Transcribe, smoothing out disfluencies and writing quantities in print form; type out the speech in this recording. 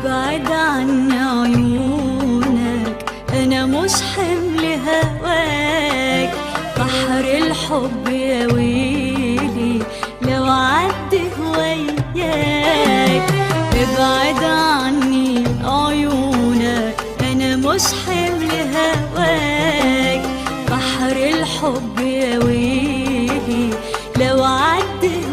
ابعد عن عيونك، انا مش حمل هواك. بحر الحب يا ويلي لو عدت وياك. ابعد عني عيونك، انا مش حمل هواك. بحر الحب يا ويلي لو عدت